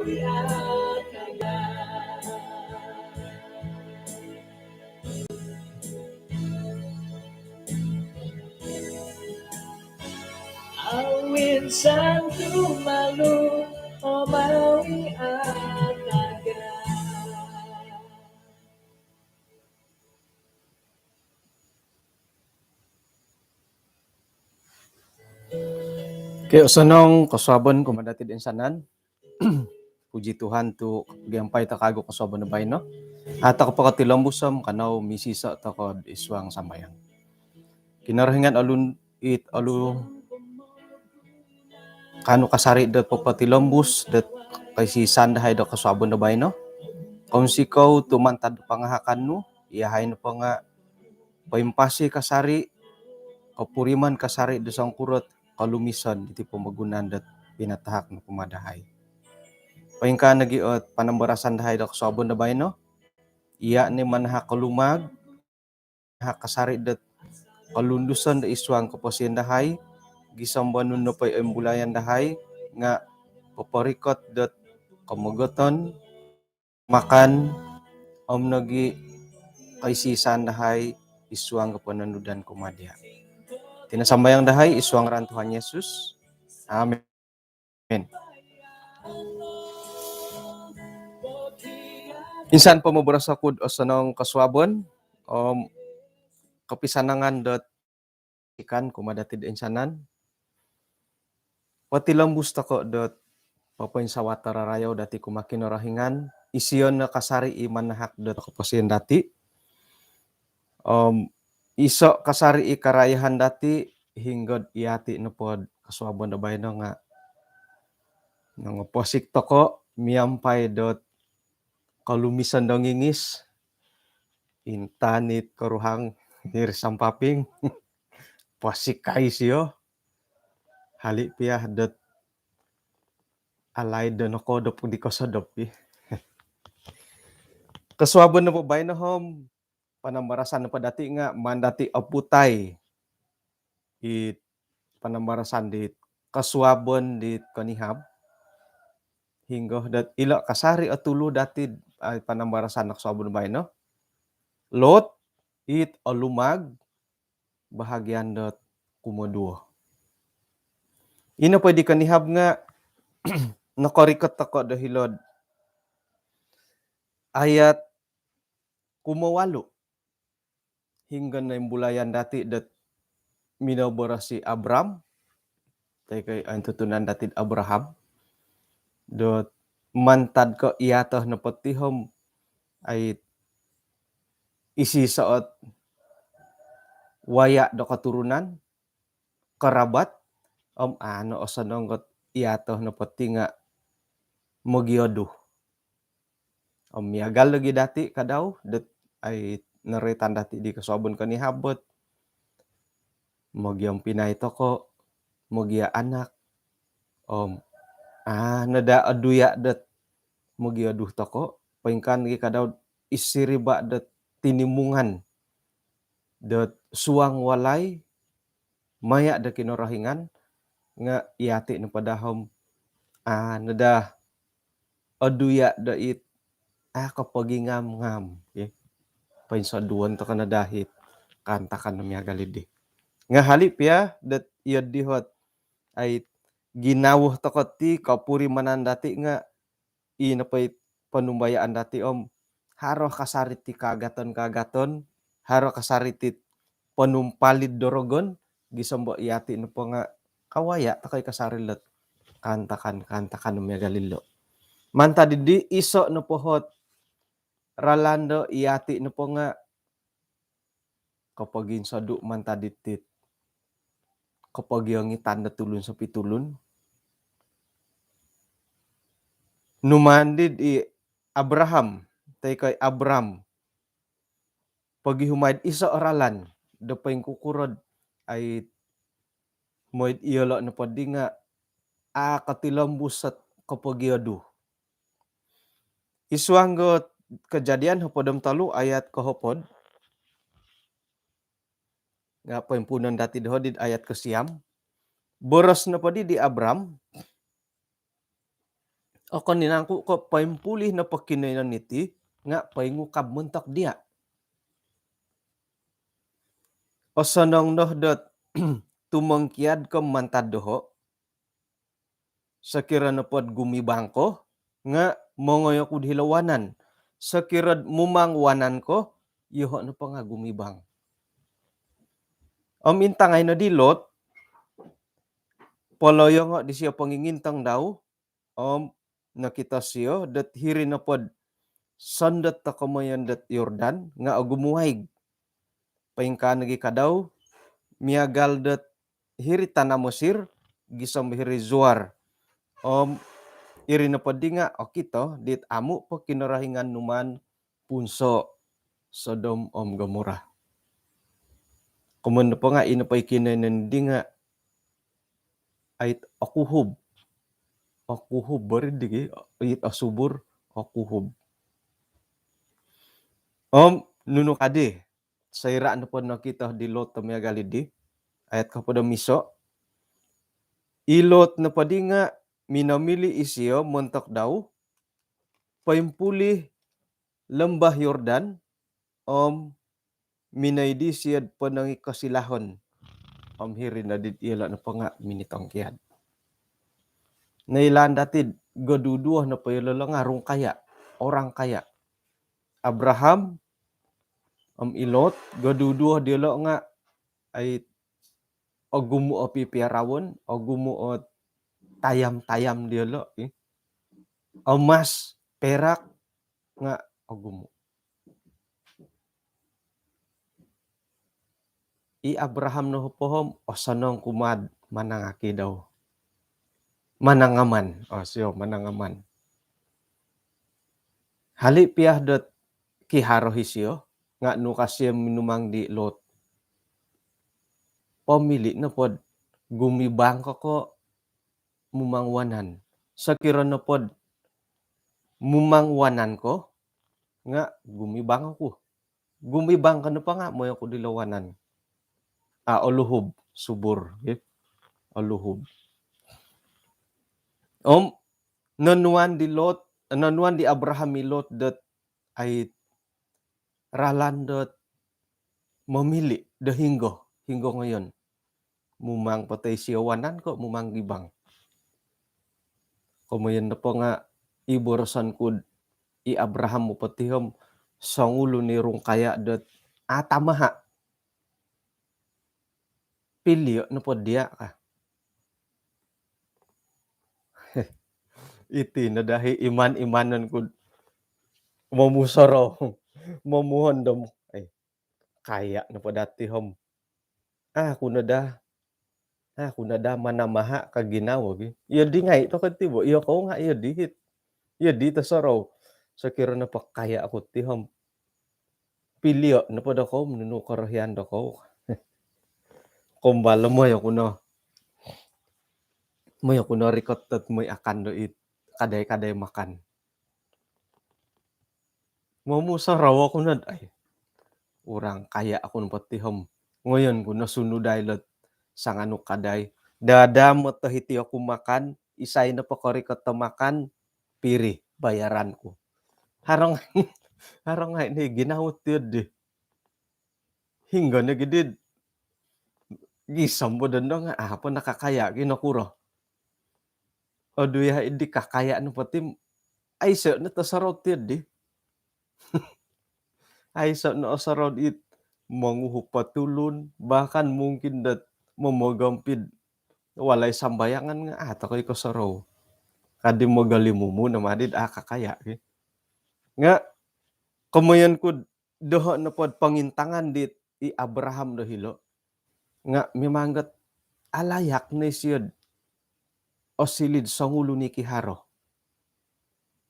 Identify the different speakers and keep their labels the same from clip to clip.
Speaker 1: Minsan tumalu o maui ataga. Kaya sanong kaswaban kumadati din sanan. Puji Tuhan tu giampay ta kago kaswaban na bay no. At ako pakatilombusam kanaw misisa ta ko iswang sambayang. Kinarahingan alun it alu kanu kasari dat papatilombus dat kay si sandahay da kaswaban na bay no. Kung sikaw tumantad pangahakan no, iyahay no pa nga paimpasi kasari kapuriman kasari dasang kurot kalumisan iti pamagunan dat pinatahak na pumadahay. Paingka nagiot panambarasan dahay da kaswaban na bay no. Iya ni manha kalumag ha kasari dat kalundusan da iswang kapasyan dahay gisambanon no pay embulayan dahay nga paparikot dat kamugoton makan nagi kaisisan dahay iswang kapananudan kumadya. Tinasambayang dahay iswang ran Tuhan Yesus. Amen. Insan pamabras akod sanong kaswabon kapisanangan dot ikan kumadatid insanan patilambus tako dot papain sawata rayaw dati kumakinorahingan isiyon na kasari iman nahak dot kapasiyan dati iso kasari ikarayahan dati hinggod iati no pod kaswabon na bayno nga nga posik toko miyampay dot kalumisan daw ngingis intanit karuhang nirsampaping posik kay siyo hali piyah dot alay doon ako dop di ko sa dopi. Kaswabon na po bay na hom panambarasan na pa dati nga mandati aputay it panambarasan dit kaswabon dit kanihab hinggo dat ila kasari at tulo dati ay panambarasan na kaswabon na bay no. Lot it alumag bahagyan dot kumoduo. Ino pwede kanihab nga nakorikot ako dahilod ayat kumawalo hingga na imbulayan dati dat minabara si Abram tay kay ang tutunan dati Abraham dot mantad ko iyatoh na patihom ay isisaot waya do katurunan karabat ano osanonggot iyatoh na pati nga mogyodo miagal lagi dati kadaw dat ay naretan dati di kaswabon kanihabot mogyang pinay toko mogya anak nada aduya dat mogyaduh toko paingkan gi kadaw isiriba dat tinimungan dat suang walay maya da kinorahingan nga iati no padahom nada aduya da it kapagingam-ngam painsaduan to kanadahit kantakan na miya galidi nga halip ya dat iyad dihot ay ginawuh to ti kapuri manan dati nga inapay panumbayaan dati haro kasarit ti kagaton haro kasarit ti panumpalid dorogon gisambo iyati no po nga kawaya takay kasarilat kantakan no miya galilo manta didi iso no pohot ralando iyati no po nga kapag insadu mantaditit kapag yung itanda tulun sa pitulun numandid Abraham tay kay Abram paghihumayd isa oralan dapay kukurod ay moyd iyolo na padi nga katilambus sa kapagyado iswanggot kejadian hapodam talu ayat kahopod nga pempunan dati dohodid ayat ke siam boros na padi di Abram O kaninangku ko paimpulih na pakinainan iti nga paingukab mentok dia. O sonong nohdot tumangkiad ko mantad doho sakira na pod gumibang ko nga mongoy ako hilawanan. Sakira mumangwanan ko iho na pa nga gumibang. Intangay na dilot poloyo nga di siya pangingintang daw nakita siya dat hiri na pod sandat ta kamayan dat Yordan nga agumuhayg paingka nagi kadaw miagal dat hiri tanah Mesir gisam hiri Zuar iri na pod di nga okito dit amu pa kinarahingan numan punso Sodom Gomora. Kumun pa nga inapay kinainan di nga ay akuhub bari digi it asubur akuhub. Nuno kadi sayra na po nakita di Lot tamya galidi ayat kapada miso ilot na padi nga minamili isiyo montok daw paimpuli lembah Yordan minaydi siyad panangi kasilahon hiri na dit ila na pa nga minitangkiad. Nailan datid gaduduah na pa lang arong kaya orang kaya Abraham ilot gaduduah dilo nga ay ogumu o pipiarawon ogumu o tayam-tayam dilo emas perak nga ogumu Abraham no pohom sanong kumad manangaki daw manangaman siyo manangaman hali piah dot kiharohi siyo nga nukasya minumang di Lot pamili na pod gumibang ko mumangwanan sakira na pod mumangwanan ko nga gumibang ka na pa nga mo ako dilawanan oluhub subur oluhub nanuan di Abraham Lot dot ay ralan dot memili hinggo ngayon mumang patay siyawanan ko mumang gibang kumayan na po nga iborosan ko Abraham mo patihom sangulo ni rong kaya dot tamaha pilyo na po dia ka iti na dahi iman-imanan ko mamusaro mamuhon dam ay kaya na po dati hom kuna da manamaha kaginawag iya di nga ito katibo iya ko nga iya di tasaraw sakira na pa kaya ako tihom pilyo na po dako manunukarahian dako kumbala mo kuno rikot at may akan do it kaday makan mamusaraw ako na ay urang kaya ako ng patihom ngayon ko nasunuday lot sang ano kaday dada mo tahiti ako makan isay na pakarikot ta makan piri bayaran ko harang nga ini ginawat yun hingga na gidid gisam mo doon nga apa nakakaya ginakuro o duya hindi kakaya no pati ay sa natasarot yun ay sa naasarot it manguhuk patulun bahkan mungkin dat mamagampid walay sambayangan nga takoy kasaraw kadi magalimumu na madid kakaya nga kamayan ko doho na pod pangintangan dit Abraham dahilo nga mimanggat alayak na siyod o silid sangulo ni kiharo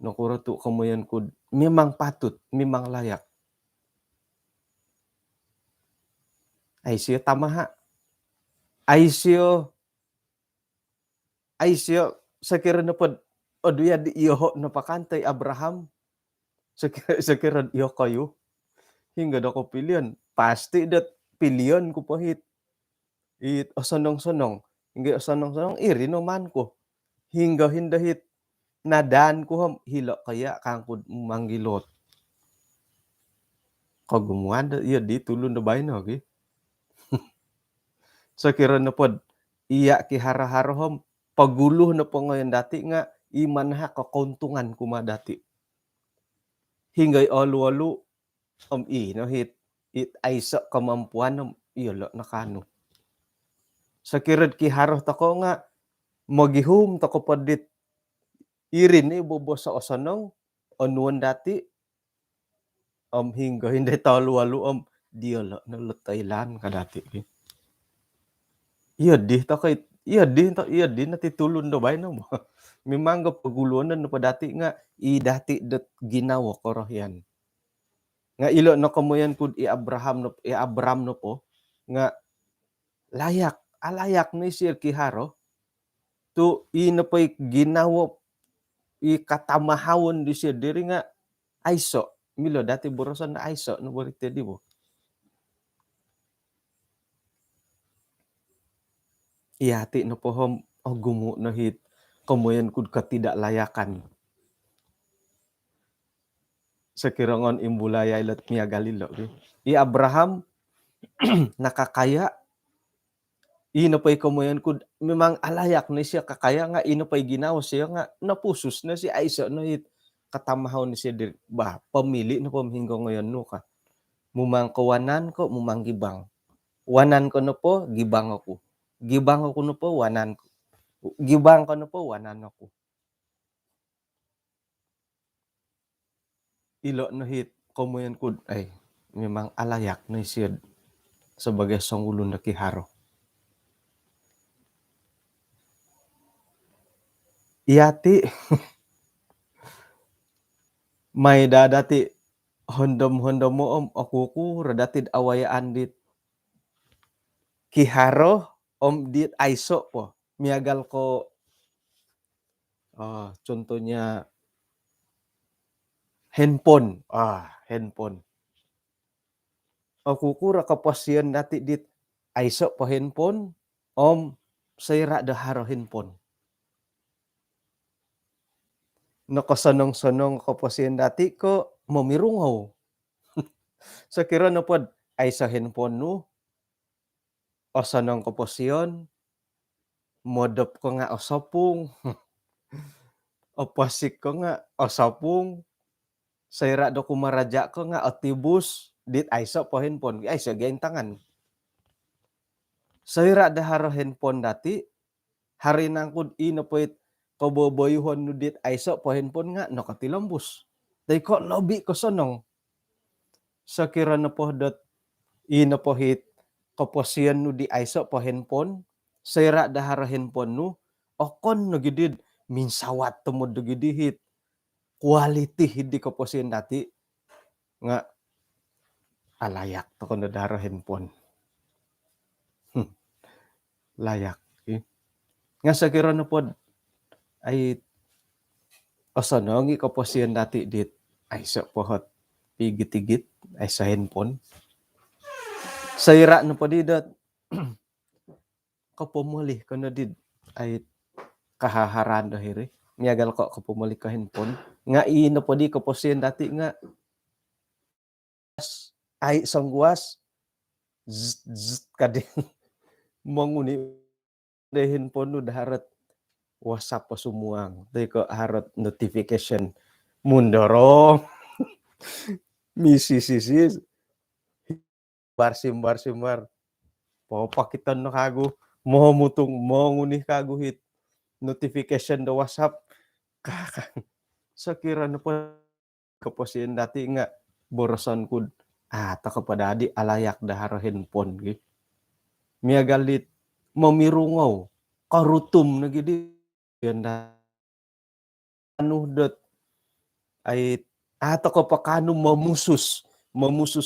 Speaker 1: nakura to kamayan ko memang patut memang layak ay siya tamaha ay siya sakira na pod oduya di iyoho na pakantay Abraham sakira iyo kayo hingga dako pilihan pasti dat pilihan ko pahit it sanong-sanong hingga sanong-sanong iri no man ko hingga hindahit Nadaan ko ham hilo kaya kangkod manggilot. Kagumuan da iya di tulon da bahay na gi. So kira na pod iya ki haro-haro ham paguluh na po ngayon dati nga iman ha kakuntungan kuma dati. Hinggay alu-alu no it aysa kamampuan nam iyala nakano. Sa kirad ki haro tako nga magihum tako padit irin ni bobo sa osanong anuan dati hingga hindi talu-alu diyala na Thailand kadati. Iya di natitulon da bay no. Mimangga pagulunan no padati nga dati dat ginawa koro yan. Nga ilo no kamuyan kud i Abraham no po nga alayak ni Sir Kiharo to inapay ginawa katamahawon di siya diri nga ayso milo dati borosan na ayso no borite di mo. Iyati no po hom gumo na hit kamuyan kud katidaklayakan. Sa kirangon imbulaya ilat miya galilo. Abraham nakakaya inapay kamuyan kud memang alayak ni siya kakaya nga inapay ginawa siya nga napusos na si ayso no hit katamahaw ni siya diri ba pamili no pamhinggo ngayon no ka. Mumang kawanan ko mumang gibang. Wanan ko no po gibang ako. Gibang ako no po wanan ko. Gibang ko no po wanan ako. Ilo no hit kamuyan kud ay memang alayak ni siya sebagai sangulon na Kiharo. Iyati may dadati hondom-hondom mo akuku radatid awayaan dit Kiharo dit ayso po. Miagal ko contohnya handphone. Handphone. Akuku ra kapasian dati dit ayso po handphone sayra daharo handphone. Nakasanong-sanong kapasian dati ko mamirungaw. Sa kira na pod ay sa handphone no sanong kapasian modop ko nga osapong opasik ko nga osapong sayra do kumaraja ko nga otibus dit ayso po handphone ay sa tangan. Sayra daharo handphone dati hari nang kud inapoy kaboboyhon no dit ayso po handphone nga nakatilambos. Day ko lobi ko sonong. Sa kira na po dot inapohit kapasian no di ayso po handphone sayra daharo handphone no okon no gidid minsawat tumod do gidihit quality hindi kapasian dati nga alayak to kono daharo handphone. Layak. Nga sa kira na po ay osanong kapasian dati dit ayso pohot pigit-tigit ay sa handphone. Sayra na po didot kapumuli ko na did ay kahaharan do hiri. Miyagal ko kapumuli ka handphone. Nga ino po di kapasian dati nga ay sangguas zzz kadin manguni de handphone no daharat WhatsApp pa sumuang. Day ko harot notification mundorong misisisis barsim-barsimar papakitan na kago mohomutong monguni kago hit notification do WhatsApp sa kira na po kapasian dati nga borosan kud takapadadi alayak daharo handphone gi miagalit mamirungaw karutum na gidi ganda dot ay ko pakano mamusus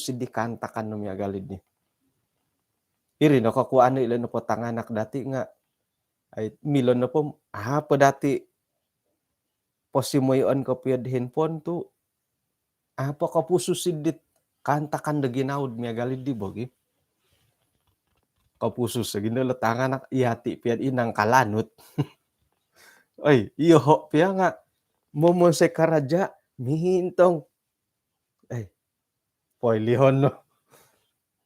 Speaker 1: si dikanta kan no miagalid ni iri no kakuan ila no patanganak dati nga ay milon na po pa dati posimoyon ko piyad handphone to pa kapuso sidit kantakan da ginawd miagalid di bogi kapuso sa ginalatangan iyati piyad inang kalanot ay iyo piya nga momon se karaja mihintong eh poilihon no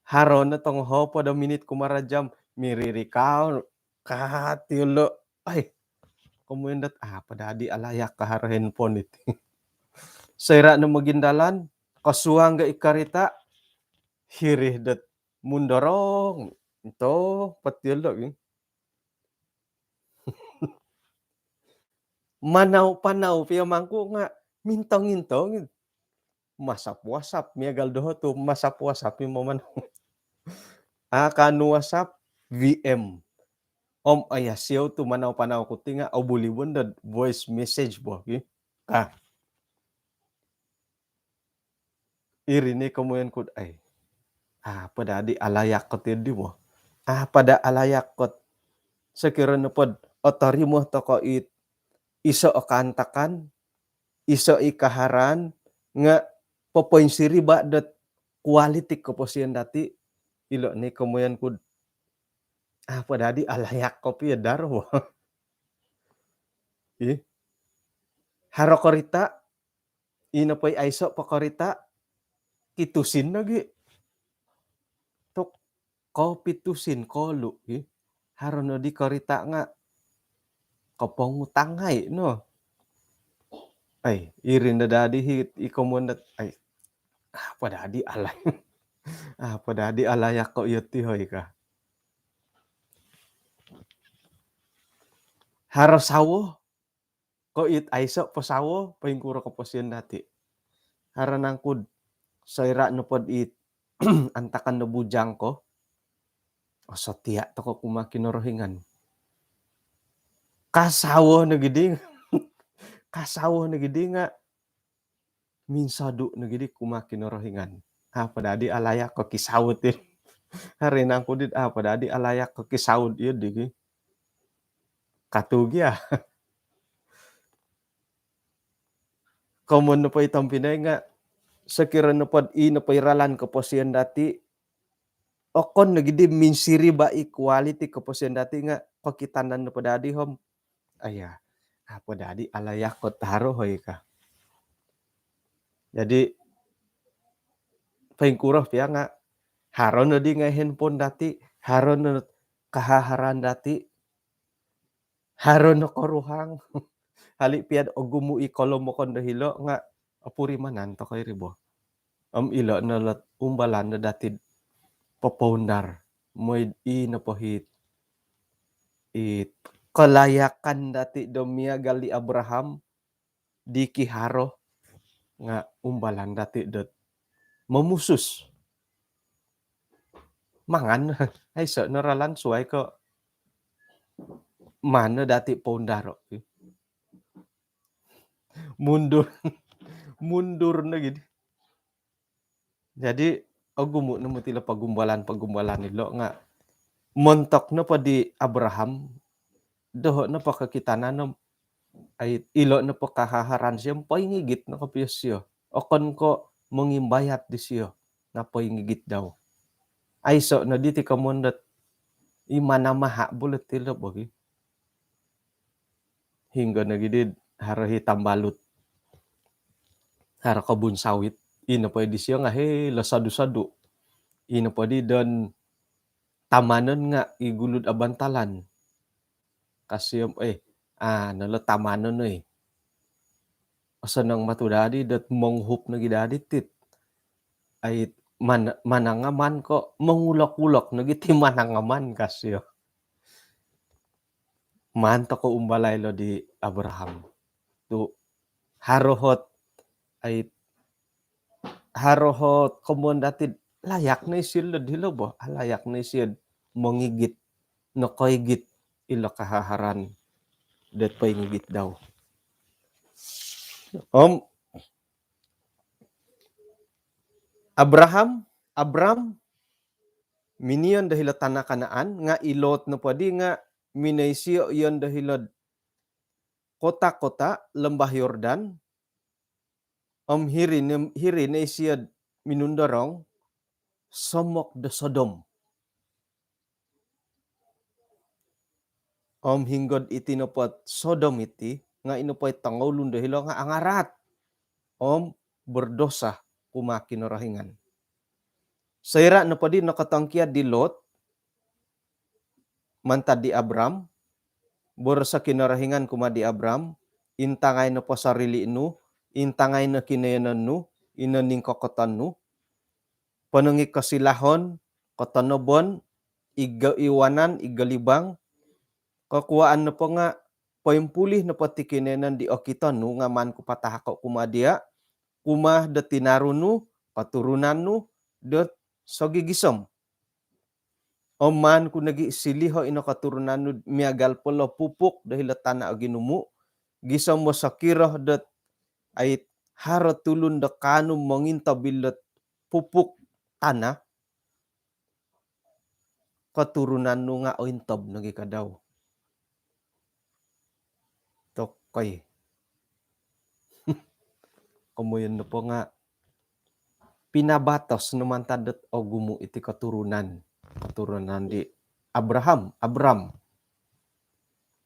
Speaker 1: haron na tong ho pada minit kumarajam miririkaw kahatiulo ay kumendat pada di alayak kahar handphone iti sera na magindalan kasuang ga ikarita hirih dat mundorong ito patiulo manaw-panaw piyamangku nga mintong-intong masap-wasap miagal doho tu masap-wasap yung moman kanu WhatsApp VM om ayasyaw tu manaw-panaw ko tinga o bulibon da voice message bo ah irine kamuyan ko ay pada di alayak ko di mo pada alayak ko sekira na pod otori mo to ko iso o kantakan iso ikaharan nga popoin siri ba dat quality ko po siyan dati ilo ni kamuyan ko pada di alayak ko piya daro haro korita ino po'y aiso pakorita kitusin lagi tok ko pitusin kolu haro no di korita nga kopongutangay no ay irin na dadi hit ikomondat ay padadi alay padadi alayak ko iti hoy ka haro sawo ko it aiso pasawo paingkuro ko posyan dati haro nangkud saira no pod it antakan no bujang ko satia to ko kumakinorohingan kasawo na gidi kasawo na gidi nga minsadu na gidi kumakinorohingan padadi alayak ko kisawot harinang ko dit padadi alayak ko kisawot yun di katugya common na po itong Pinay nga sekira na pod ino pa iralan ko po siyan dati okon nagidi minsiri ba equality ko po siyan dati nga pakitanan na po dadi hom aya po dadi alayak ko taro hoy ka jadi paingkuro piya nga haron na di nga handphone dati haron na kahaharan dati haron na koruhang hali piad o gumui kolom mo kon dahilo nga apuri manan to kay ribo ilo na lat umbalan na dati popondar moy na pohit it kalayakan dati domia gali Abraham di kiharo nga umbalan dati dot mamusus mangan ay so naralan suay ko mana dati pondaro mundur mundur na gid jadi gumo na mo tila pagumbalan nilo nga montok na pa di Abraham doho na pakakitanan no ay ilo na po kahaharan siya paingigit na kapiyas siya okon ko mangimbayat di siya na paingigit daw ay so na diti kamundat imanamaha bulat tila bogi hingga na gidid harahi tambalut hara kabun sawit ino pa di siya nga lasadu-sadu ino pa di don tamanon nga igulud abantalan kasi nala tamanon no asa nang matudadi dat monghup na gidadi tit ay manangaman ko mangulak-ulak nagiti manangaman kasyo man to ko umbalay lo di Abraham tu harohot komon dati layak na isil dilo bo layak na isil mongigit no koygit ilo kahaharan dat paingigit daw Abram minion dahil tanah Kanaan nga ilot no padi nga minaysio yon dahil kota-kota lembah Yordan hirin isiyad minundorong somok de Sodom hinggod iti no pot Sodom iti nga inupoy tangolun dahil nga angarat om berdosa kuma kinarahingan. Sayra na pa din nakatangkiad di Lot, mantad di Abram, bor sa kinarahingan kuma di Abram, intangay na pa sarili nu, intangay na kinayanan nu, inaning kakotan nu, panungik kasilahon, katanobon, iwanan, igalibang, kakuaan na pa nga, paimpulih na pati kinayanan di okitan nu, nga man ko patahako kumadia, kumah da tinaro nu, paturunan nu, dat sogigisom. O man kung nag-isiliho ino katurunan nu miagal pala pupuk dahil tana o ginumu, gisam mo sa kiroh dat ay haro tulun da kanum mangintabilat pupuk tana, katurunan nu nga o intab nagikadaw. Tokay. Kumuyon na po nga, pinabatos naman tadat o gumu iti katurunan di Abram.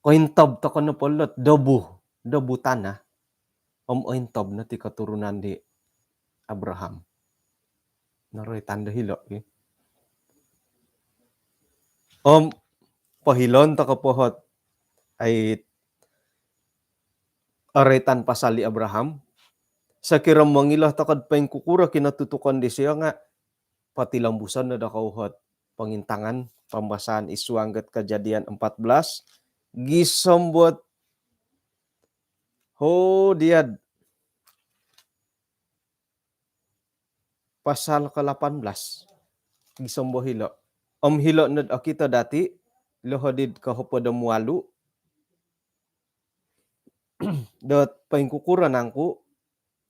Speaker 1: Kointob to kono polot dabu tanah ointob na ti katurunan di Abraham. Naroy tanda hilo. Pahilon to kapohot ay aretan pasali Abraham. Sa kiram mangilah takad paing kukura kinatutukan di siya nga patilambusan na dakauhot pangintangan pambasahan isuanggat Kejadian 14 gisombot diad pasal ke-18 gisombo hilo. Hilo nad akita dati lohodid kahopadam walu dot paing kukura nangku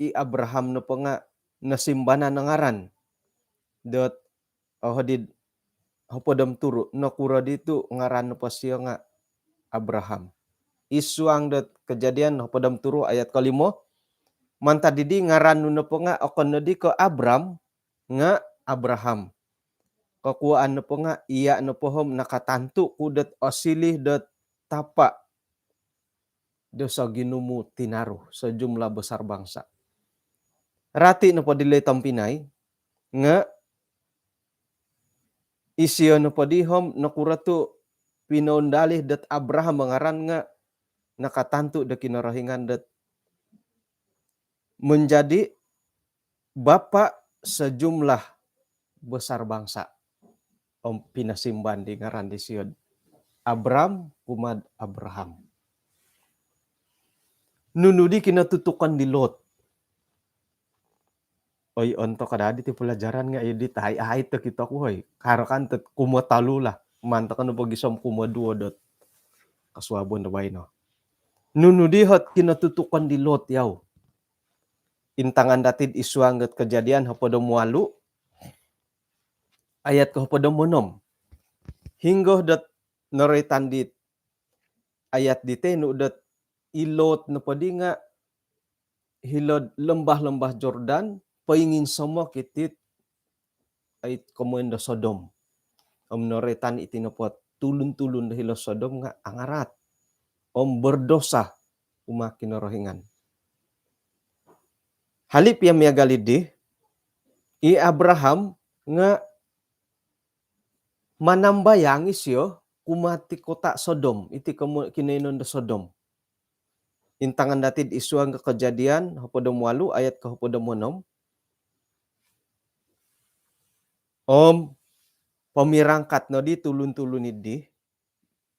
Speaker 1: i Abraham na pa nga nasimbana nangaran dot hodid hopadam turu nakura dito ngaran na pa siya nga Abraham. Isuang dot Kejadian hopadam turu ayat 5 mantadidi ngaran na pa nga okon na di ko Abram nga Abraham. Kakuaan na po nga iya na po hom nakatanto kudat osilih dot tapa do sa ginumu tinaro sa jumlah besar bangsa. Rati na po dilay tampinay nga isiyo na po dihom nakurato pinaundalih dat Abraham mangaran nga nakatanto da kinarahingan dat menjadi bapa sejumlah besar bangsa. Pinasimban di ngaran di siyod Abram kumad Abraham. Nunudi kinatutukan di Lot. Oy onto kada ti pelajaran nga di tahay ta kita ko hoy. Karakan tet kumatalula. Manta kan pagisom kumaduo dot kaswabon da bay no. Nunudi hot kinatutukan di Lot yaw. Intangan datid isuanggat Kejadian hapadam 8 ayat kahapadam 6. Hinggoh dat naray tandit ayat dite no dat ilot na padi nga hilod lembah-lembah Jordan paingin sama kitit ay komenda Sodom. Noretan itinapot tulun-tulun dahil Sodom nga angarat. Berdosa umakinorohingan. Halip yang miagalidi i Abraham nga manambayang isyo kumati kota Sodom iti kinainon da Sodom. Intangan datid isuang Kejadian hapadam 8 ayat kahapadam 6. Pamirangkat no di tulun-tulun di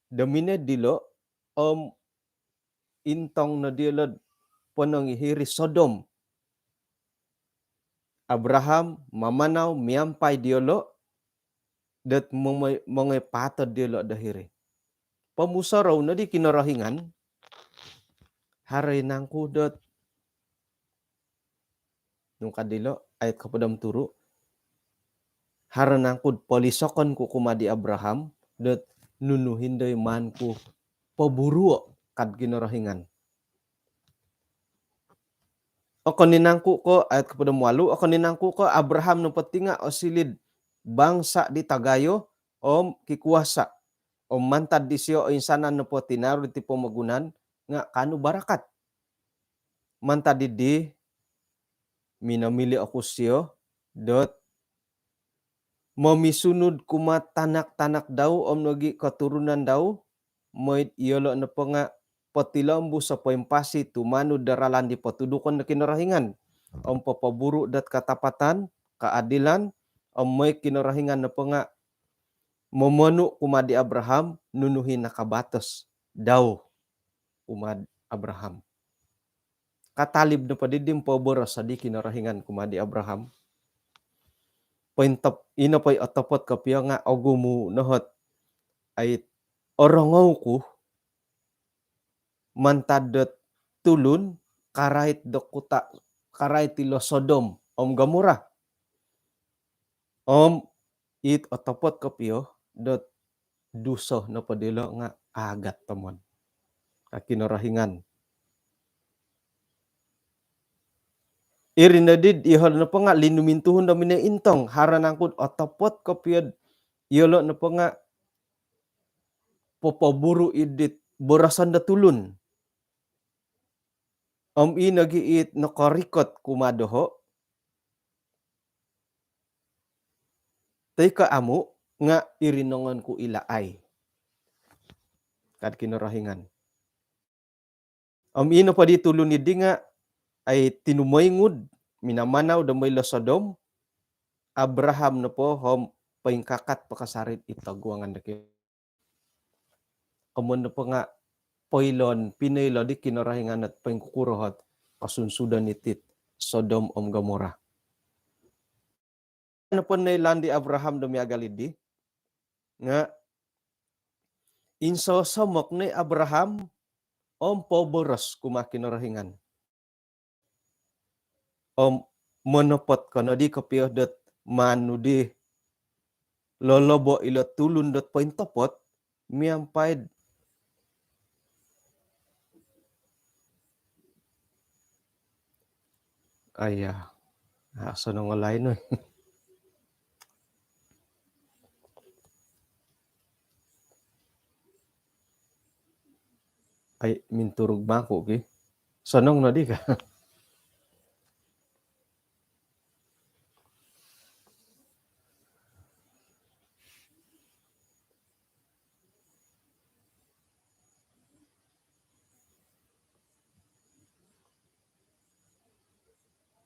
Speaker 1: damine dilo intong na dilo panangihiri Sodom. Abraham mamanaw miampay diolo dat mga patad diolo dahiri. Pamusaraw na di kinarahingan haray nang kudot nung kadilo ayat kapadam turu haranang kud polisokon ko kumadi Abraham dat nunuhin day man ko paburo kad kinarahingan. Ako ninangku ko ayat kapadam 8 ako ninangku ko Abraham no patinga o silid bangsa di tagayo o kikuwasa o mantad di siyo o insanan no po tinaro ti pamagunan nga kanu barakat. Manta didi minamili ako siyo dot mamisunod kuma tanak-tanak daw nagi katurunan daw mo'y iyolo na pa nga patilambo sa paimpasi tumano daralan di patudukon na kinarahingan. Ang papaburo dat katapatan, kaadilan, ang may kinarahingan na pa nga mamano kumadi Abraham nunuhin na kabatos daw umad Abraham. Katalib na padidim paboro sa di kinarahingan kumadi Abraham. Paintap ina pa'y atapot kapya nga agumu nahot ay orangaw ko mantadot tulun karait dokuta karait tilo Sodom Gomora. It atapot kapyo dot duso na padilo nga agat tamon. Kinarahingan. Irinadid ihol na pa nga linumintuhon na mina intong haranangkod atapot kapyod iholo na pa nga popaburo idit borasan da tulun. Inagiit nakarikot kumadoho. Tay kaamu nga irinongan ko ilaay. Kad kinarahingan. Ina pa di tulun ni di nga ay tinumaygod minamanaw da may Sodom. Abraham na po paingkakat pakasarit itagwangan da kayo. Kamun na pa nga poilon pinaylo di kinarahingan at paingkukurohot kasunsudan itit Sodom Gomora. Ano po na ilandi Abraham dumi agalidi nga inso samok ni Abraham poboros kumakinarahingan. Monopot kono di kapiyodot manu di lolobo ilo tulun dot point topot miampaid aya asa nang walay no. Ay minturog bako ki. Sanong na di ka.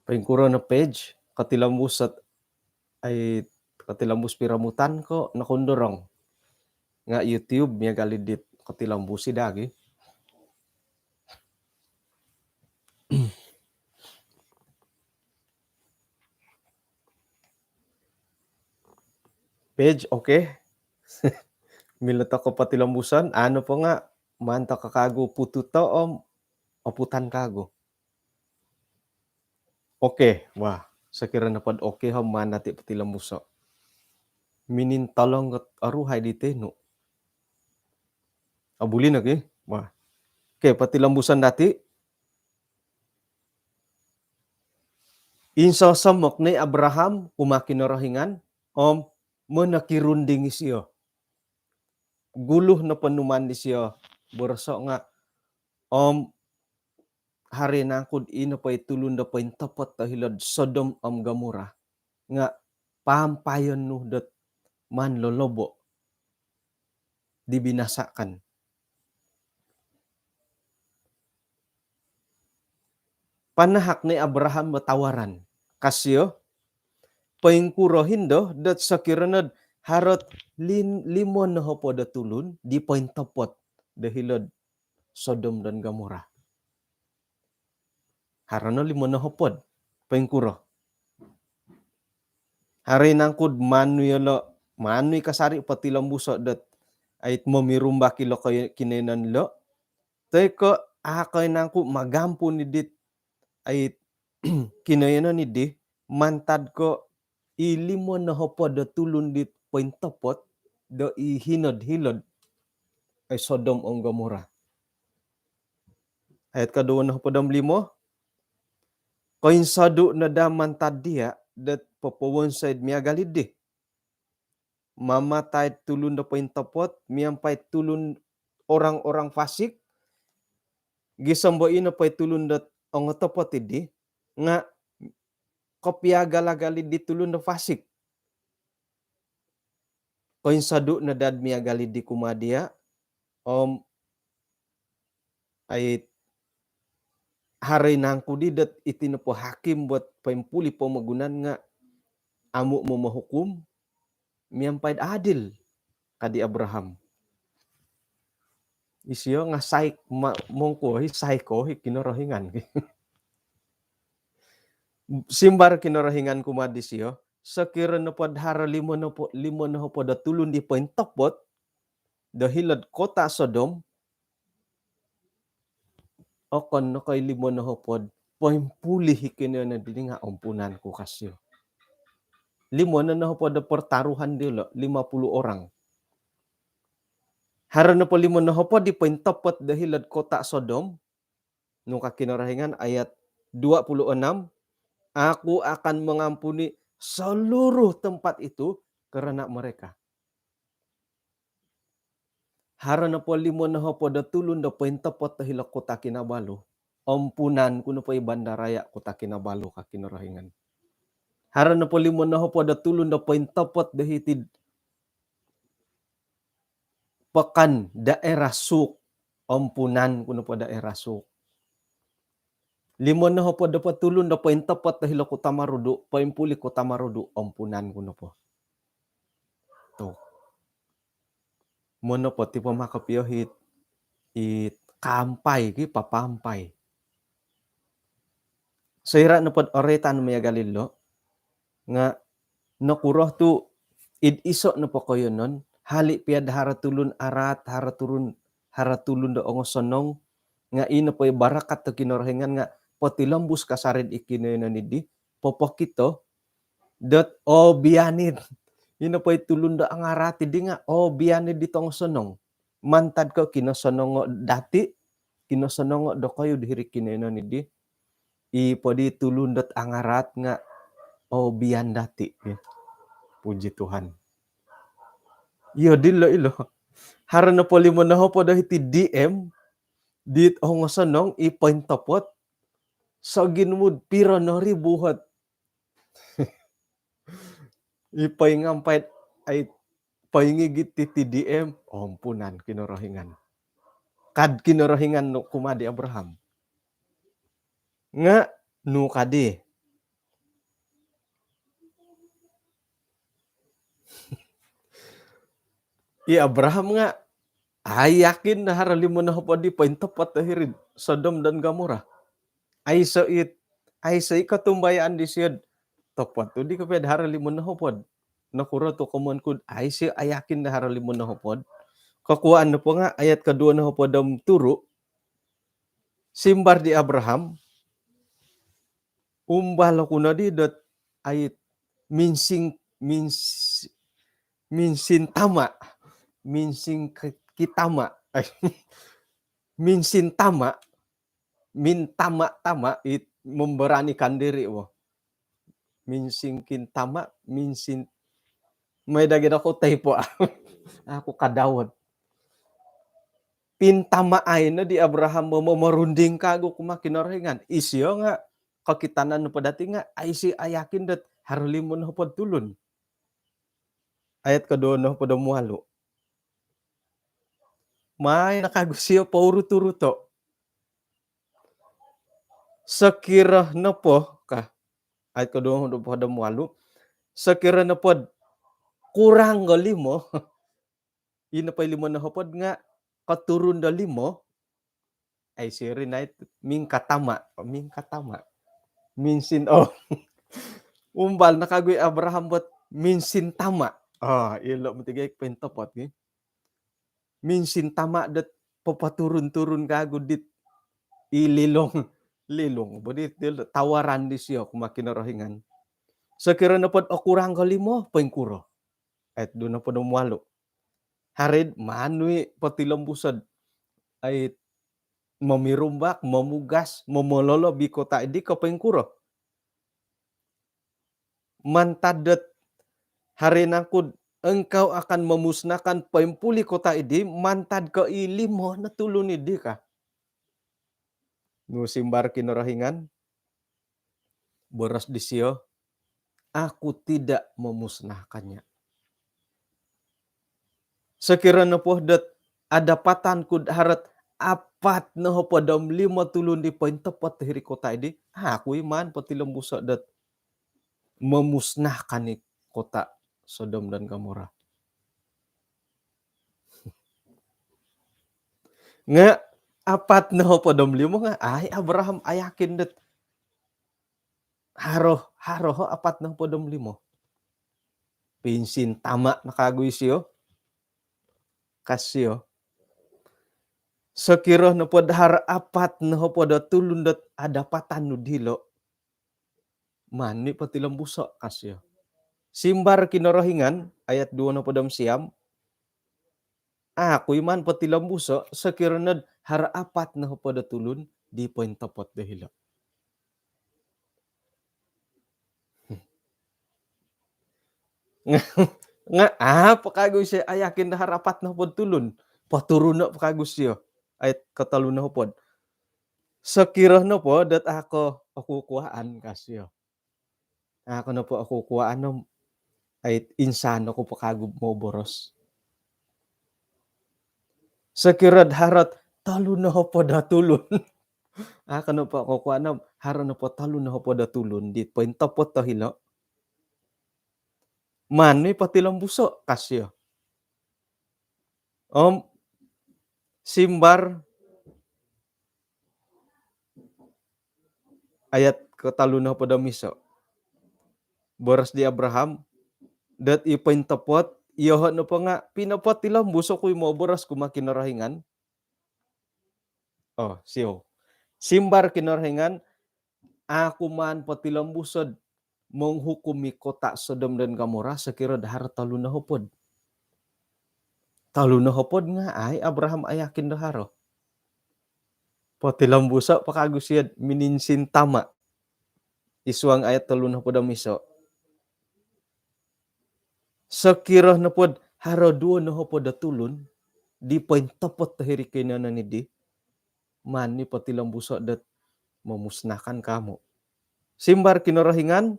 Speaker 1: Paingkuro na page katilambus at ay katilambus piramutan ko nakundorong nga YouTube miya galidit katilambusi dagi. Page okay. Milata ko patilambusan ano po nga manta kakago pututo aputan kago. Okay, wah sakira na pad okay manati patilambuso. Minintalong at aruhay dite no. Abuli na ki. Wah. Okay, patilambusan dati. Insa samok ni Abraham kumakinarahingan manakirunding siyo. Guluh na panuman ni siyo. Borso nga hari nangkod ina pa'y tulun da pa'y tapat tahilad Sodom Gomora. Nga pampayon no dat man lolobo. Di binasakan. Panahak ni Abraham matawaran. Kasyo, paingkurohin do, dat sakiranad harot limon na hopo da tulun, di pain tapot dahilad Sodom dan Gomora. Harano limon na hopod, paingkuro. Hari nangkud manuy kasari patilambuso dat ay mamirumba kilo kayo kinenan lo. Tay ko akay nangku magampo ni dit ay kinayanan ni di mantad ko ilimon na hopo da tulun dit point topot do ihinod-hilod ay Sodom Gomora. Ayat kadua na hopo dam limo koinsado na da mantad dia dat popowon side miagalidi. Mamatay tulun da point topot miampay tulun orang-orang fasik Gisambo ino pa'y tulundat ang otopot idi nga kopya galagali di tulun da fasik. Koin sadu na dad miyagali di kumadia ay haray nangku didat itino po hakim buat paimpuli po magunan nga amu mo mahukum miyampaid adil kadi Abraham. Isiyo nga say mongko say ko kinorohingan. Simbar kinorohingan kumadi siyo sakira na pod hara limo na po da tulun di pointokbot dahilad kota Sodom okon no kay limo na pod poimpuli hikino na dili nga ampunan ko kasyo. Limo na pod da pertaruhan dilo 50 orang. Hara na po limo na pod di pointokbot dahilad kota Sodom nung kakinarahingan ayat 26 aku akan mengampuni seluruh tempat itu karena mereka. Harana po limo na po da tulun da pointapot dahil kota Kinabalu. Ampunan kuno po bandaraya kota Kinabalu kakinarahingan. Harana po limo na po da tulun da pointapot dahitid pekan daerah Suk. Ampunan kuno po daerah Suk. Limo na po da patulun da pointapot dahil kota Marudu. Paimpuli kota Marudu. Ampunan kuno po. To. Mono po tipo makapio hit kampay ki papampay. Sira na pod oretan maya galilo nga nakuroh tu id iso na po koyo non hali piad haratulun arat haratulun do ongosonong nga ino po barakat to kinorohingan nga potilambus kasarid ikinoy na nidi popokito dot o bianid ino po tulun do ang arati di nga o bianid ditong sonong mantad ko kinosonongo dati kinosonongo do kayo dihiri kinoy na nidi ipodi tulun dot ang arat nga o bian dati puji Tuhan. Yo dilo ilo. Harana po limo na ho po dahiti DM dit hongosanong ipointapot sa ginmud pira na ribuhat. Ipaingampay ay paingigit ti DM ampunan kinorohingan. Kad kinorohingan no kumadi Abraham. Nga no kadi Abraham nga ay yakin na haralimo na po di pointapot dahirin Sodom dan Gomora. Ay sa katumbayaan di siyad topot to di ka pwede haralimo na hopod. Nakura to kumon kud ay siya ayakin na haralimo na hopod. Kakuhaan na po nga ayat kadua na hopod ang turo. Simbar di Abraham umbala ko na di dat ayat minsin tama minsin kitama ay minsin tama min tama it memberanikan diri mo minsin kintama minsin may dagid ako typo ako kadawat pintama ay na di Abraham mo marunding kago kumakinoringan isyo nga kakitanan no padati nga ay si ayakin dat harlimon no pod tulun ayat kadua no pod mualo may nakagusyo pauruto sakira na po ka ayat kadua no pod mualo sakira na pod kurang galimo ina pa limo na hopod nga katurun da limo ay siri na ming katama minsin umbal nakagoy Abraham bot minsin tama ilo matigay pentopot ni minsin tama dat papaturun-turun kago dit ililong bodit tawaran di siya kumakinarohingan sakira na pod kurang galimo pengkuro at do na pod mualo harid manui patilombusad ay mamirumbak, mamugas, momololo bikota di kapengkuro. Mantadet hari nangkud engkau akan memusnahkan paimpuli kota idi mantad ke ilimo na tulun idi ka. Nu simbar kinorohingan boros di sio, aku tidak memusnahkannya. Sekiranya pohdet ada patanku harat apat noh podom 50 di poin tepat dari kota ini, aku iman peti lembu sodet memusnahkan nih kota Sodom dan Gomora. Nga apat noh podom limo nga ay Abraham ayakin det haroh apat noh podom limo. Pinsin tama nakagoy siyo kasyo. Sekiro no pod har apat no pod tulundet ada patan nu dilo. Mani pati lembuso kasyo. Simbar kinorohingan ayat 2 no podam siam. Aku iman pati lembuso sekiro no har apat no pod tulun di poin topot dehilo. Nga pakagus siya ayakin har apat no pod tulun. Paturun no pakagus siya. Ayat katalun no pod. Sekiro no po dat ako kuhaan kasyo. Ako na po ako kuhaan no ay insano ko pakagub mo boros. Sekirad harat talo na ho pada tulun. Ako na po ako kuhaan no haran na po talo na ho pada tulun. Di po intapot to hilo. Mani pati lambuso kasyo. Simbar ayat ketalo na ho pada miso. Boros di Abraham dat ipain tapot iyohon no pa nga pinapot ti lambuso ko mo boros kumakin rahingan. Siyo. Simbar kinarahingan aku man pati lambusod menghukumi kota Sodom dan Gomora sekira dahar talu na hopod. Talu na hopod nga ay Abraham ayakin daharo. Pati lambusa pakagusyad mininsin tama. Isuang ayat talu na hopod miso. Sekira na pod haro duo na hopod tulun di poin tapot tahiri kinana ni di. Mani pati lambusa dat memusnahkan kamu. Simbar kinarahingan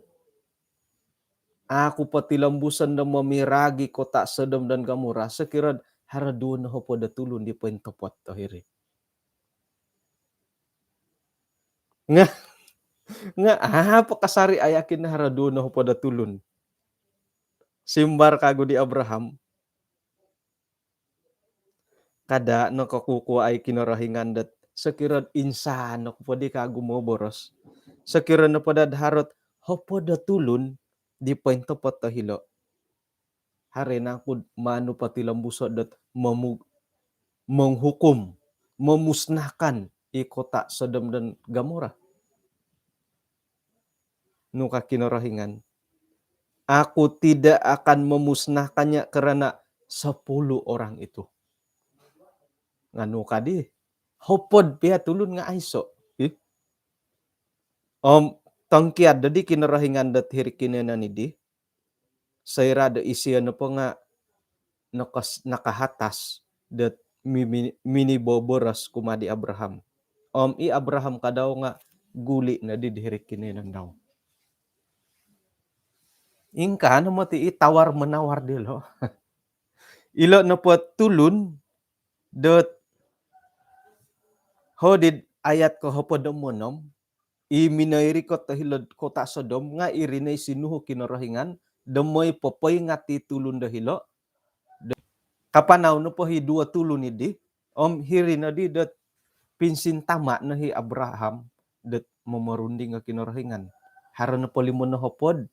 Speaker 1: aku pati lambusan na mamiragi kota Sodom dan Gomora sekira haradun ho pada tulun di poin tepat tahiri. Nga apa kasari ayakin haradun ho pada tulun. Simbar kago di Abraham. Kada no kakuku ay kinarahingan dat sekira insan no pwede kago mo boros. Sekira na pada harot ho pada tulun di poin tepat tahilo. Hari na kud manu pati lambuso dat menghukum, memusnahkan i kota Sodom dan Gomora. Nuka kinarahingan. Aku tidak akan memusnahkannya karena 10 orang itu. Nganu kadi hopod pia tulun nga aiso. Tangkiad dadi kinarahingan dat hirikinena ni di. Sayra da isiya na po nga nakahatas dat mini boboras kumadi Abraham. I Abraham kadaw nga guli na di hirikinena daw. Ingka na mo ti itawar menawar dilo. Ilo na po tulun dot hodid ayat ko hopod monom iminairi ko tahilod kota Sodom nga irinay sinuho kinarahingan demoy popoy nga ti tulun dahilo. Kapanaw no po hi dua tulun idi hiri na di dot pinsin tama na hi Abraham dot mamarunding nga kinarahingan. Hara na po limon na hopod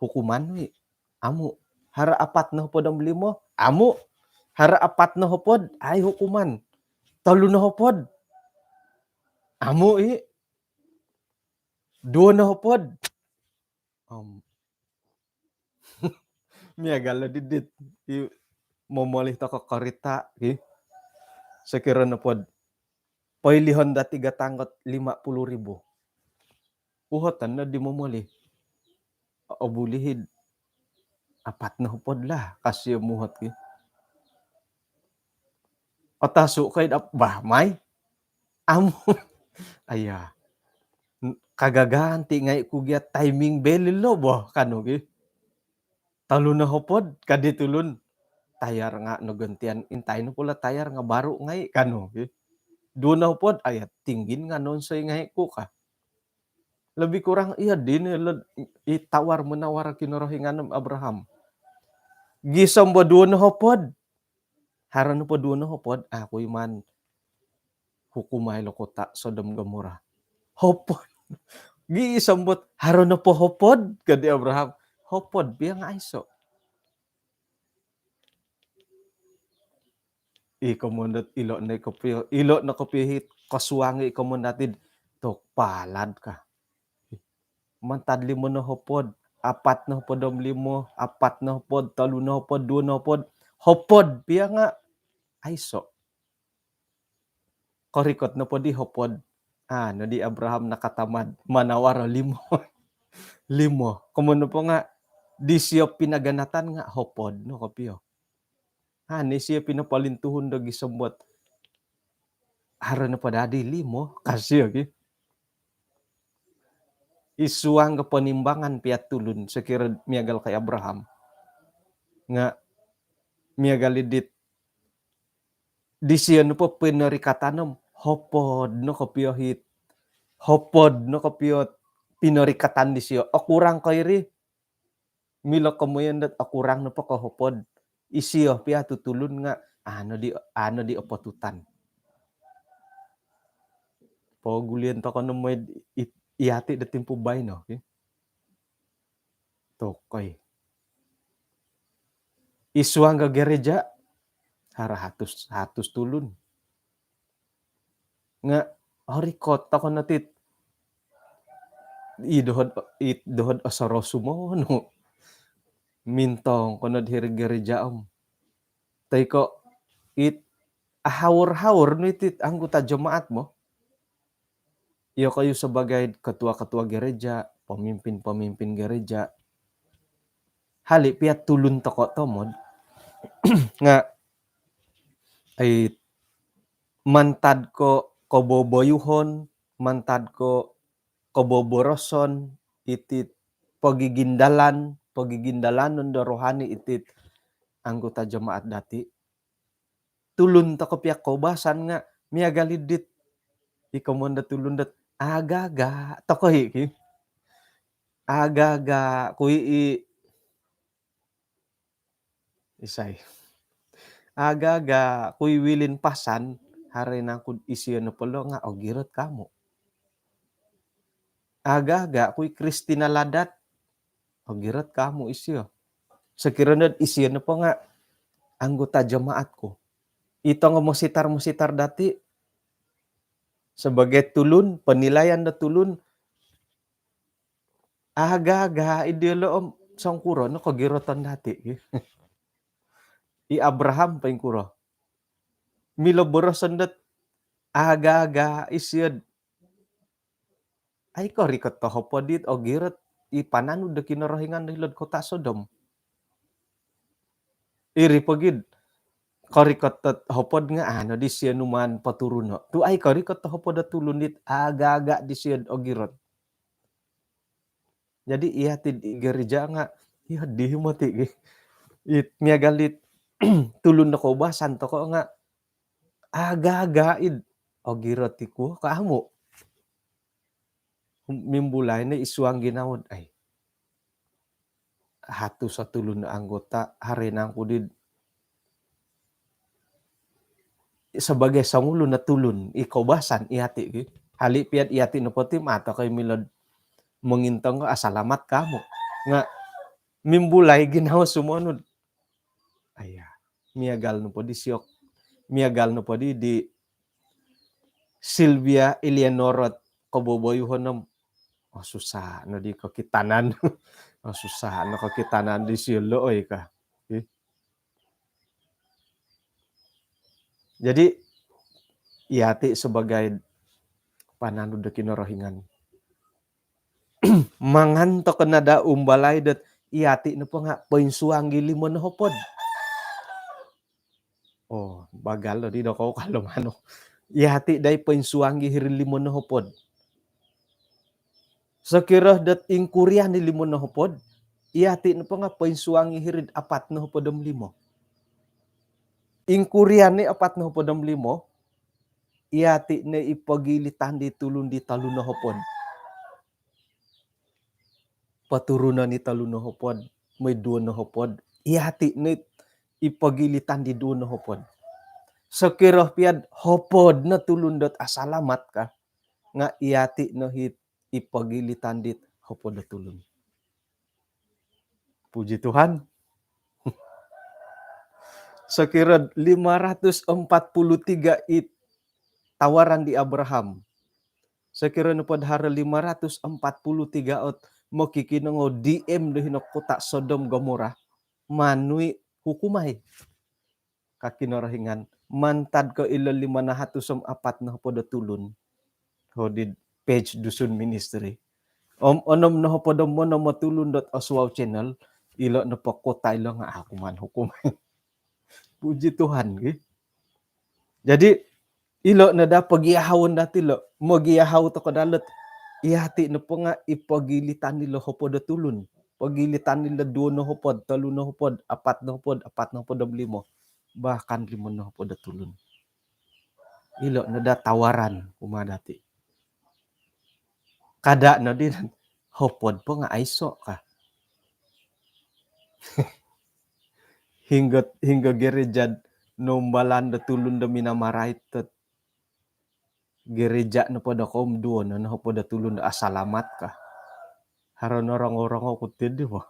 Speaker 1: hukuman wi amu hara apat na hopod ang limo amu hara apat na hopod ay hukuman talo na hopod amu duo na hopod miagala didit momolih ta kakarita sekira na pod pailihon da 3 tanggot 50,000 uhotan na di momolih obulihid apat na hupod lah kasi muhot ki. Otaso kay bah may amo Aya, kagaganti ngai ku giat timing belil lo boh kanu ge. Talun na hopod kadi tulun tayar nga no gentian intay no pula tayar nga baru ngai kanu ge. Dua na hopod aya tinggin nga non soy ngai ku ka. Lebih kurang iya din itawar menawar kinorohinganem Abraham. Gisom bo dua na hopod. Haran po dua na hopod aku man hukumay lo kota Sodom Gomora. Hopod. Giisambot haron na po hopod kadi Abraham. Hopod biya nga iso. Ikamundat ilo na kopihit kasuwangi ikamundatid tok palad ka. Mantad limo na hopod, apat na hopod limo, apat na hopod, talo na hopod, dua na hopod, hopod biya nga iso. Korikot na po di hopod. No di Abraham nakatamad manawar limo. Limo. Kumuno po nga di siya pinaganatan nga hopod no kapiyo. Ni siya pinapalintuhon dagi sambot. Haro na padadi limo kasi okay. Isuang ka panimbangan piat tulun sekira miagal kay Abraham. Nga miagal idit di siya no po pinarikatanom hopod no kapiyo hit. Hopod no kapiyo pinarikatan di siya. Akurang kay ri. Mila kamuyan dat akurang no po kahopod. Isiyo piat tutulun nga ano di opatutan. Pagulian ta kanu may iati da tempo bay no. Okay? Tokoy. Isuang ga gereja hara hatus tulun. Nga harikot ta kanu tit idohod asarosu mo no. Mintong kanu diri gereja Tay ko ahawar-hawar no itit anggota jemaat mo. Iyo kayo sebagai ketua-ketua gereja, pemimpin-pemimpin gereja. Hali piat tulun toko tomod. Nga ay mantad ko koboboyuhon, mantad ko koboboroson, itit pagigindalanon da rohani itit anggota jemaat dati. Tulun ta ko piak kobasan nga miagalidit ikamonda tulun dat agaga tokoy agaga kui isay agaga kuy wilin pasan hare na kud isiyo na polo nga ogirot kamo. Agaga kuy Kristina ladat ogirot kamo isiyo. Sekiranya isiyo na po nga anggota jemaat ko. Ito nga musitar dati sebagai tulun, penilaian da tulun agaga ideolo sangkuro no kagirotan dati. I Abraham paingkuro. Milo borosan dat agaga isyod. Ay ko rikot to hopodit o girot ipananu da kinorohingan hilod kota Sodom. Iri pagid korikot hopod nga ano di siya numan paturuno. Tu ay korikot hopod da tulunit agaga di siya o girot. Jadi iya tid gereja nga iya di mati it miagalit tulun na ko basan to ko nga agaga id o girot ko kaamo. Mimbulay na isuang ginawad ay hatu sa tulun na anggota harenang kudid sebagai sangulo na tulun ikobasan iati hali piat iati no poti mata kay milod mengintong asalamat kamo nga mimbulay ginawa sumonod aya miagal no po di siok miagal no po di Silvia Eleanorot koboboyuhon ng susah no di kakitanan susah no kakitanan di silo oy ka. Okay? Jadi iati sebagai pananu da kinorohingan. Manganto kenada umbalay dat iati no po nga painsuang gilimon hopod. Oh, bagal di do ko kalumano. Ihati day pensuangi hiri limon na hopod. Sakira dat ingkurian ni limon na hopod, ihati na pa nga pensuangi hirid apat na hopodam limo. Ingkurian ni apat na hopodam limo, ihati na ipagilitan di tulun di talo na hopod. Paturunan ni talo na hopod, may duo na hopod, ihati na ipagilitan di duo na hopod. Sakira piad hopod na tulun dot asalamat ka, nga ihati na hit ipagilitan dit hopod na tulun. Puji Tuhan. Sakira 543 tawaran di Abraham. Sakira na padhara 543 at makikinango DM do hinokota Sodom Gomora manui hukumay. Kakinarahingan mantad ko ilo 504 na podo tulun. Hodid page Dusun Ministry. Onom na podo mo na matulun.aswaw channel ilo na pakota ilo nga ako man hukumay. Puji Tuhan. Jadi ilo na da pag-iahawon dati lo, mag-iahaw to kadalot. Ihati na po nga ipagilitan nila hopod na tulun. Pagilitan nila 2 na hopod, 3 na hopod, 4 na hopod, 4 na hopod na 5. Bahkan 5 na hopod na tulun. Ilo na da tawaran kumadati. Kada na din hopod po nga aiso ka. hingga gerejad nombalan da tulun da minamarait gereja na po da kom duon na po da tulun da asalamat ka. Haron orang-orang ako tidi mo.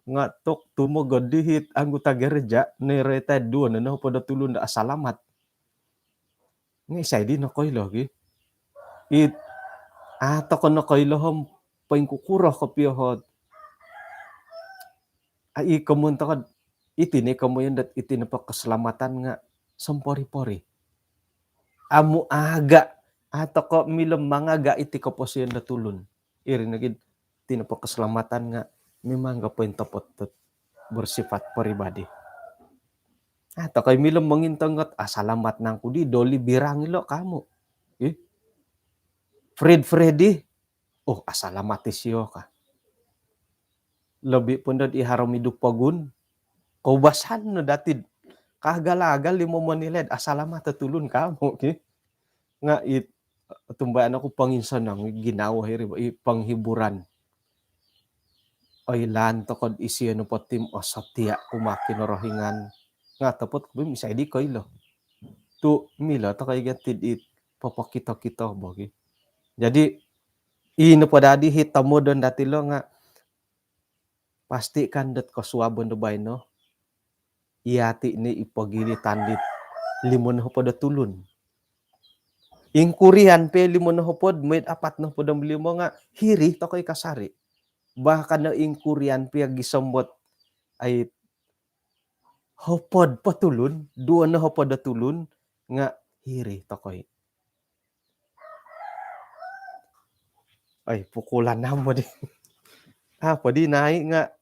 Speaker 1: Nga tok tumogod dihit anggota gereja ni reta duon na po da tulun da asalamat. Nga isay di na koy lagi. Ato ko na koy lohom paingkukuro ko piyohod. Ay kamunta ka itini kamo yan dat itini pa keselamatan nga sampori-pori. Amu aga ato ko milom mangaga iti ko po siya natulun. Irinagid tinapa keselamatan nga memang gapoin topot bersifat pribadi. Ato kay milom mangintanggot salamat nang kudi doli birang ilo kamu. Freddy. Oh, asalamat siyo ka. Lebih pun dat iharam hidup pagun. Kaubasan no datid kagalagal 5 meniled asalamat tetulun kamu. Nga tumbayan ako panginsan ng ginawa hiri panghiburan. Oy lan tokod isiya no patim o satya kumakin rohingan. Nga tapot ko misay di koy lo. Tu mila to kay gatid papakita-kita bagi. Jadi ino pa dadi hitamo don dati lo nga pasti kan dat kasuabon do bay no. Iati ni ipagilitan dit 5 na hopod tulun. Ingkurian pe 5 na hopod med 4 na hopod 5 nga hiri to kay kasari. Bahkan na ingkurian pe gisambot ay hopod patulun, 2 na hopod tulun nga hiri to koy. Ay pukulan na mo di. Pwede naik nga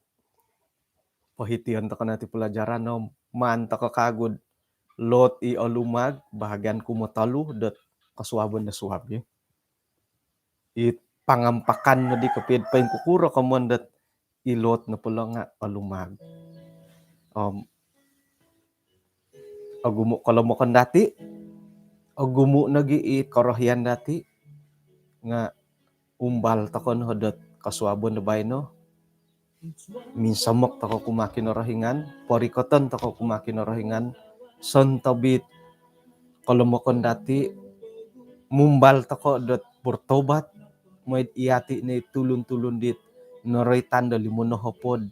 Speaker 1: pahitian to ka natin pelajaran no man to kakagod lot i alumag bahagian kumatalu dat kasuabon na suab yun. Pangampakan na di kapid pa yung kukuro kamon dat ilot na pula nga alumag. Agumo kalamokan dati agumo nagiit korohyan dati nga umbal takon hodot kasuabon na bay no. Minsamok tako kumakin orahingan, porikoton tako kumakin orahingan, sontabit kalamokan dati mumbal tako dot bertobat moid iati ni tulun-tulun dit noroitan da 5 na hopod,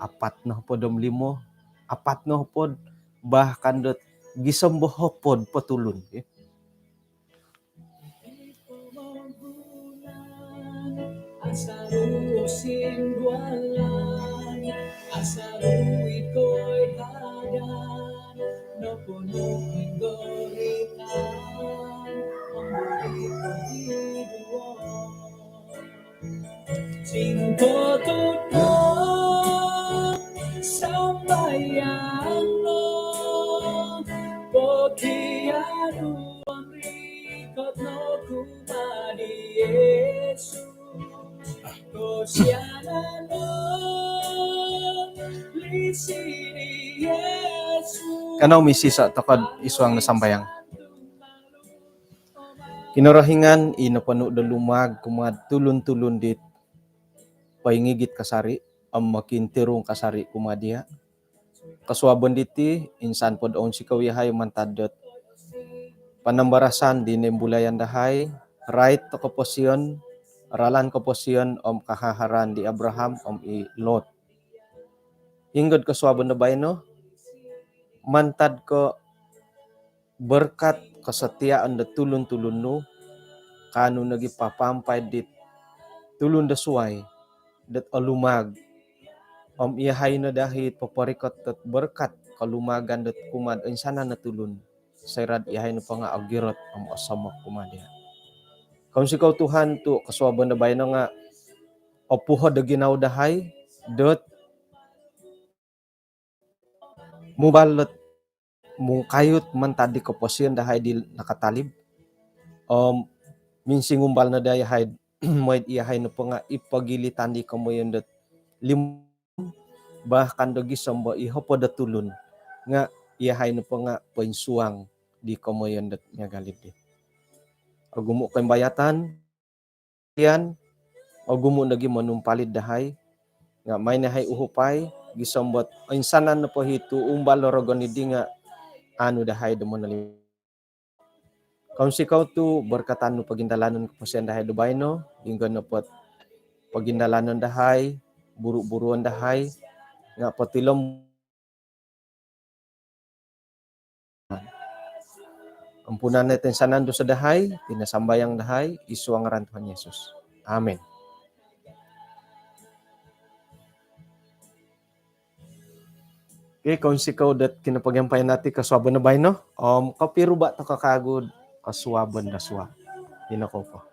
Speaker 1: 4 na hopod 5, 4 na hopod bahkan dot gisambo hopod patulun. Asaru singwalan, asaru iko'y hagan, no puno igoritan, ang burikong iduwan. Cinta tuto sambayan mo, pagkiano ang Kanaw misisa takad isuang nasambayang. Kinarahingan inapano da lumag kumad tulon-tulon dit paingigit kasari am makintirong kasari kumadia. Kasuaban diti insan pod on si kawihay mantadot panambarasan dinembulayan dahay right to kaposyon ralan kaposyon om kahaharan di Abraham om i Lot. Hinggod kasuaban na bayno mantad ko berkat kesetiaan da tulon-tulon no kanu nagipapampay dit tulon da suway dat alumag om iyahay na dahit paparikot at berkat kalumagan dat kumad insana na tulon sayrad iyahay na pa nga agirot om asamak kumadya. Kung sikaw Tuhan to kasuaban na bayan nga opuho da ginaw dahay dot mubalot mung kayot man tadi kaposyon dahay di nakatalib minsing umbal na dahay mo'y iyahay na pa nga ipagilitan di kamoyon dat bahkan dogi samba ihopo da tulon nga iyahay na pa nga painsuang di kamoyon dat nga galib di. Agumo kay bayatan yan agumo nagi manumpalid dahay nga may nahay uhupay gisambot insanan na po hito umbal lorogon di nga ano dahay damo nalim. Kung sikaw to berkatan no pagindalanon ko siya dahay dubay no inggan na po pagindalanon dahay buru-buruan dahay nga patilom ampunan natin sanando sa dahay tinasambayang dahay isuang ngaran Tuhan Yesus. Amen. Okay, kung sikaw dat kinapagyampayan natin kasuaban na bay no kapiro ba to kakagod kasuaban na suwa. Dinako po.